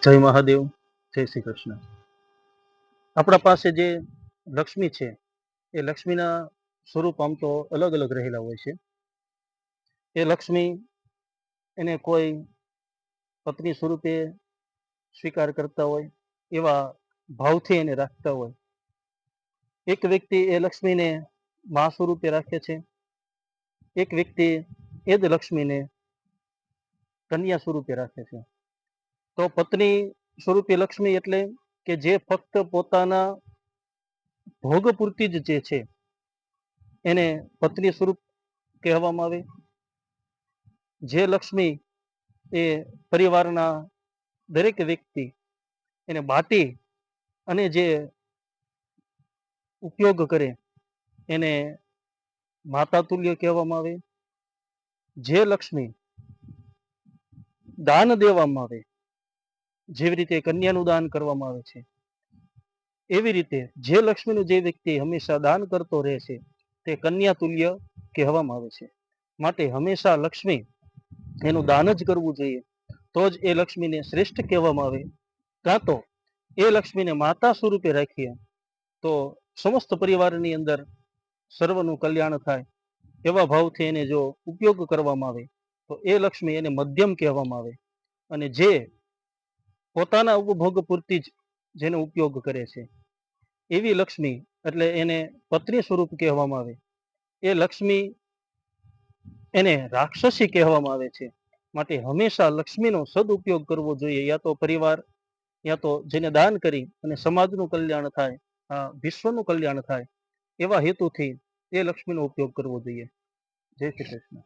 જય મહાદેવ, જય શ્રી કૃષ્ણ. આપણા પાસે જે લક્ષ્મી છે એ લક્ષ્મીના સ્વરૂપ આમ તો અલગ અલગ રહેલા હોય છે. એ લક્ષ્મી એને કોઈ પત્ની સ્વરૂપે સ્વીકાર કરતા હોય, એવા ભાવથી એને રાખતા હોય. એક વ્યક્તિ એ લક્ષ્મીને મા સ્વરૂપે રાખે છે, એક વ્યક્તિ એ જ લક્ષ્મીને કન્યા સ્વરૂપે રાખે છે. તો પત્ની સ્વરૂપે લક્ષ્મી એટલે કે જે ફક્ત પોતાના ભોગ પૂરતી જ જે છે એને પત્ની સ્વરૂપ કહેવામાં આવે. જે લક્ષ્મી એ પરિવારના દરેક વ્યક્તિ એને બાટી અને જે ઉપયોગ કરે એને માતા તુલ્ય કહેવામાં આવે. જે લક્ષ્મી દાન દેવામાં આવે, જેવી રીતે કન્યાનું દાન કરવામાં આવે છે, એવી રીતે જે લક્ષ્મીનું જે વ્યક્તિ હંમેશા દાન કરતો રહે છે તે કન્યા તુલ્ય કહેવામાં આવે છે. માટે હંમેશા લક્ષ્મી એનું દાન જ કરવું જોઈએ, તો જ એ લક્ષ્મીને શ્રેષ્ઠ કહેવામાં આવે. કાં તો એ લક્ષ્મીને માતા સ્વરૂપે રાખીએ તો સમસ્ત પરિવારની અંદર સર્વનું કલ્યાણ થાય. એવા ભાવથી એને જો ઉપયોગ કરવામાં આવે તો એ લક્ષ્મી એને મધ્યમ કહેવામાં આવે. અને જે પોતાના ઉપભોગ પૂરતી જ જેનો ઉપયોગ કરે છે એવી લક્ષ્મી એટલે એને પત્ની સ્વરૂપ કહેવામાં આવે. એ લક્ષ્મી એને રાક્ષસી કહેવામાં આવે છે. માટે હંમેશા લક્ષ્મીનો સદુપયોગ કરવો જોઈએ, યા તો પરિવાર યા તો જેને દાન કરી અને સમાજનું કલ્યાણ થાય, વિશ્વનું કલ્યાણ થાય, એવા હેતુથી એ લક્ષ્મીનો ઉપયોગ કરવો જોઈએ. જય શ્રી કૃષ્ણ.